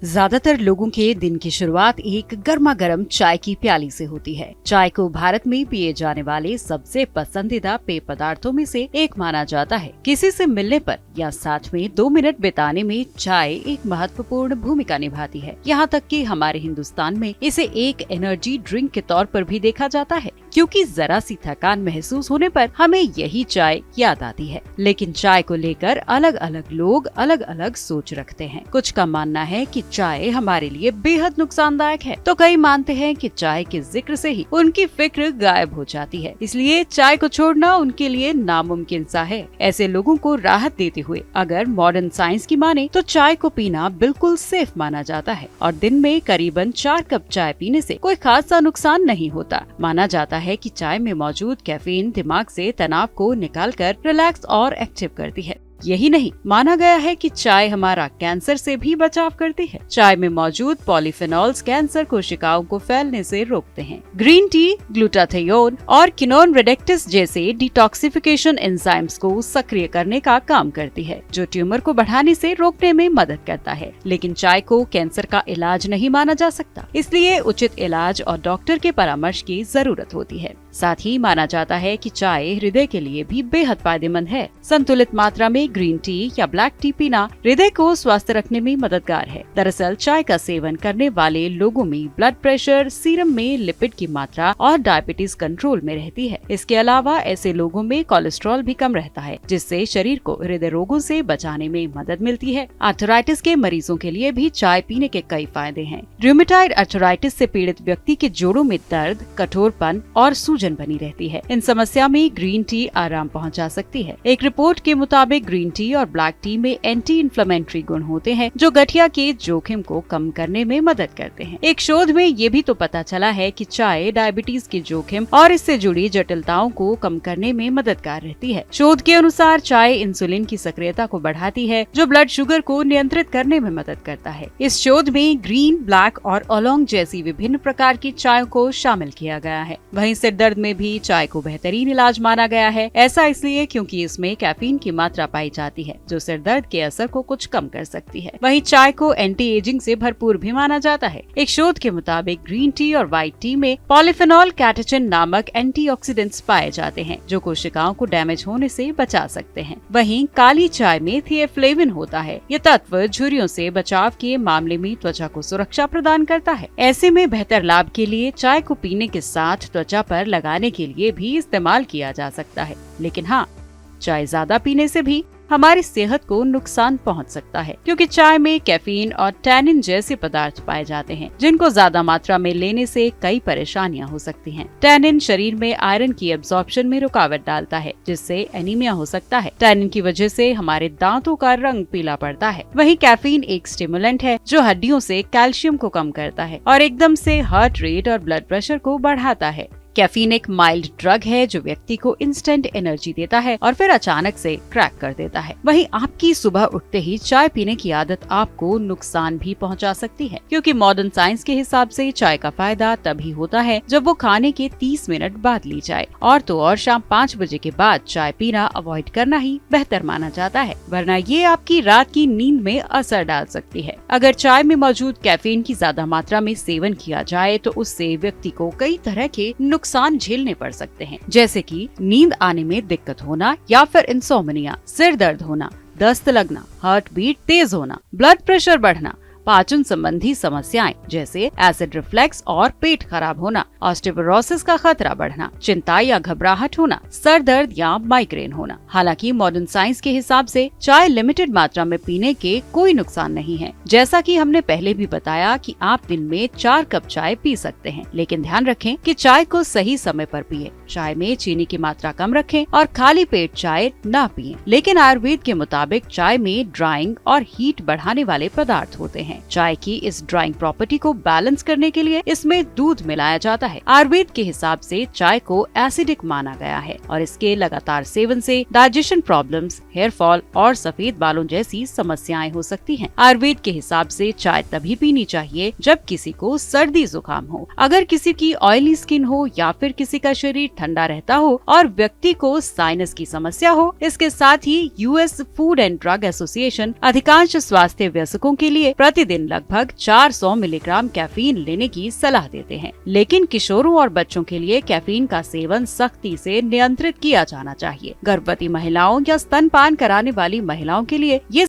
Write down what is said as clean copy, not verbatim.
ज्यादातर लोगों के दिन की शुरुआत एक गर्मा गर्म चाय की प्याली से होती है। चाय को भारत में पिए जाने वाले सबसे पसंदीदा पेय पदार्थों में से एक माना जाता है। किसी से मिलने पर या साथ में 2 मिनट बिताने में चाय एक महत्वपूर्ण भूमिका निभाती है। यहाँ तक कि हमारे हिंदुस्तान में इसे एक एनर्जी ड्रिंक के तौर पर भी देखा जाता है, क्योंकि जरा सी थकान महसूस होने पर हमें यही चाय याद आती है। लेकिन चाय को लेकर अलग अलग लोग अलग अलग सोच रखते हैं। कुछ का मानना है कि चाय हमारे लिए बेहद नुकसानदायक है, तो कई मानते हैं कि चाय के जिक्र से ही उनकी फिक्र गायब हो जाती है, इसलिए चाय को छोड़ना उनके लिए नामुमकिन सा है। ऐसे लोगों को राहत देते हुए अगर मॉडर्न साइंस की माने तो चाय को पीना बिल्कुल सेफ माना जाता है और दिन में करीबन 4 कप चाय पीने से कोई खासा नुकसान नहीं होता। माना जाता है कि चाय में मौजूद कैफीन दिमाग से तनाव को निकालकर रिलैक्स और एक्टिव करती है। यही नहीं, माना गया है कि चाय हमारा कैंसर से भी बचाव करती है। चाय में मौजूद पॉलीफेनॉल्स कैंसर कोशिकाओं को फैलने से रोकते हैं। ग्रीन टी ग्लूटाथियोन और किनोन रेडेक्टिस जैसे डिटॉक्सिफिकेशन एंजाइम्स को सक्रिय करने का काम करती है, जो ट्यूमर को बढ़ाने से रोकने में मदद करता है। लेकिन चाय को कैंसर का इलाज नहीं माना जा सकता, इसलिए उचित इलाज और डॉक्टर के परामर्श की जरूरत होती है। साथ ही माना जाता है कि चाय हृदय के लिए भी बेहद फायदेमंद है। संतुलित मात्रा में ग्रीन टी या ब्लैक टी पीना हृदय को स्वस्थ रखने में मददगार है। दरअसल चाय का सेवन करने वाले लोगों में ब्लड प्रेशर, सीरम में लिपिड की मात्रा और डायबिटीज कंट्रोल में रहती है। इसके अलावा ऐसे लोगों में कोलेस्ट्रॉल भी कम रहता है, जिससे शरीर को हृदय रोगों से बचाने में मदद मिलती है। आर्थराइटिस के मरीजों के लिए भी चाय पीने के कई फायदे हैं। रूमेटॉइड आर्थराइटिस से पीड़ित व्यक्ति के जोड़ों में दर्द, कठोरपन और सूजन बनी रहती है। इन समस्या में ग्रीन टी आराम पहुंचा सकती है। एक रिपोर्ट के मुताबिक ग्रीन टी और ब्लैक टी में एंटी इन्फ्लेमेटरी गुण होते हैं, जो गठिया के जोखिम को कम करने में मदद करते हैं। एक शोध में ये भी तो पता चला है कि चाय डायबिटीज के जोखिम और इससे जुड़ी जटिलताओं को कम करने में मददगार रहती है। शोध के अनुसार चाय इंसुलिन की सक्रियता को बढ़ाती है, जो ब्लड शुगर को नियंत्रित करने में मदद करता है। इस शोध में ग्रीन, ब्लैक और ओलोंग जैसी विभिन्न प्रकार की चाय को शामिल किया गया है। वहीं सिर दर्द में भी चाय को बेहतरीन इलाज माना गया है। ऐसा इसलिए क्योंकि इसमें कैफीन की मात्रा पाई जाती है, जो सिर दर्द के असर को कुछ कम कर सकती है। वहीं चाय को एंटी एजिंग से भरपूर भी माना जाता है। एक शोध के मुताबिक ग्रीन टी और व्हाइट टी में पॉलीफेनॉल कैटेचिन नामक एंटीऑक्सीडेंट्स पाए जाते हैं, जो कोशिकाओं को डैमेज होने से बचा सकते हैं। वहीं काली चाय में थियोफ्लेविन होता है। ये तत्व झुर्रियों से बचाव के मामले में त्वचा को सुरक्षा प्रदान करता है। ऐसे में बेहतर लाभ के लिए चाय को पीने के साथ त्वचा पर लगाने के लिए भी इस्तेमाल किया जा सकता है। लेकिन हाँ, चाय ज्यादा पीने से भी हमारी सेहत को नुकसान पहुंच सकता है, क्योंकि चाय में कैफीन और टैनिन जैसे पदार्थ पाए जाते हैं, जिनको ज्यादा मात्रा में लेने से कई परेशानियां हो सकती हैं। टैनिन शरीर में आयरन की एब्जॉर्प्शन में रुकावट डालता है, जिससे एनीमिया हो सकता है। टैनिन की वजह से हमारे दांतों का रंग पीला पड़ता है। वहीं कैफीन एक स्टिमुलेंट है, जो हड्डियों से कैल्शियम को कम करता है और एकदम से हार्ट रेट और ब्लड प्रेशर को बढ़ाता है। कैफीन एक माइल्ड ड्रग है, जो व्यक्ति को इंस्टेंट एनर्जी देता है और फिर अचानक से क्रैक कर देता है। वहीं आपकी सुबह उठते ही चाय पीने की आदत आपको नुकसान भी पहुंचा सकती है, क्योंकि मॉडर्न साइंस के हिसाब से चाय का फायदा तभी होता है जब वो खाने के 30 मिनट बाद ली जाए, और तो और शाम 5 बजे के बाद चाय पीना अवॉइड करना ही बेहतर माना जाता है, वरना ये आपकी रात की नींद में असर डाल सकती है। अगर चाय में मौजूद कैफीन की ज्यादा मात्रा में सेवन किया जाए तो उससे व्यक्ति को कई तरह के नुकसान झेलने पड़ सकते हैं, जैसे कि नींद आने में दिक्कत होना या फिर इंसोम्निया, सिर दर्द होना, दस्त लगना, हार्ट बीट तेज होना, ब्लड प्रेशर बढ़ना, पाचन संबंधी समस्याएं जैसे एसिड रिफ्लेक्स और पेट खराब होना, ऑस्टियोपोरोसिस का खतरा बढ़ना, चिंता या घबराहट होना, सर दर्द या माइग्रेन होना। हालांकि मॉडर्न साइंस के हिसाब से चाय लिमिटेड मात्रा में पीने के कोई नुकसान नहीं है। जैसा कि हमने पहले भी बताया कि आप दिन में 4 कप चाय पी सकते हैं, लेकिन ध्यान रखें कि चाय को सही समय पर पिए। चाय में चीनी की मात्रा कम रखें और खाली पेट चाय न पिए। लेकिन आयुर्वेद के मुताबिक चाय में ड्राइंग और हीट बढ़ाने वाले पदार्थ होते हैं। चाय की इस ड्राइंग प्रॉपर्टी को बैलेंस करने के लिए इसमें दूध मिलाया जाता है। आयुर्वेद के हिसाब से चाय को एसिडिक माना गया है और इसके लगातार सेवन से डाइजेशन प्रॉब्लम्स, हेयर फॉल और सफेद बालों जैसी समस्याएं हो सकती हैं। आयुर्वेद के हिसाब से चाय तभी पीनी चाहिए जब किसी को सर्दी जुकाम हो, अगर किसी की ऑयली स्किन हो या फिर किसी का शरीर ठंडा रहता हो और व्यक्ति को साइनस की समस्या हो। इसके साथ ही US food and drug association अधिकांश स्वास्थ्य वयस्कों के लिए प्रति प्रतिदिन लगभग 400 मिलीग्राम कैफीन लेने की सलाह देते हैं। लेकिन किशोरों और बच्चों के लिए कैफीन का सेवन सख्ती से नियंत्रित किया जाना चाहिए। गर्भवती महिलाओं या स्तनपान कराने वाली महिलाओं के लिए ये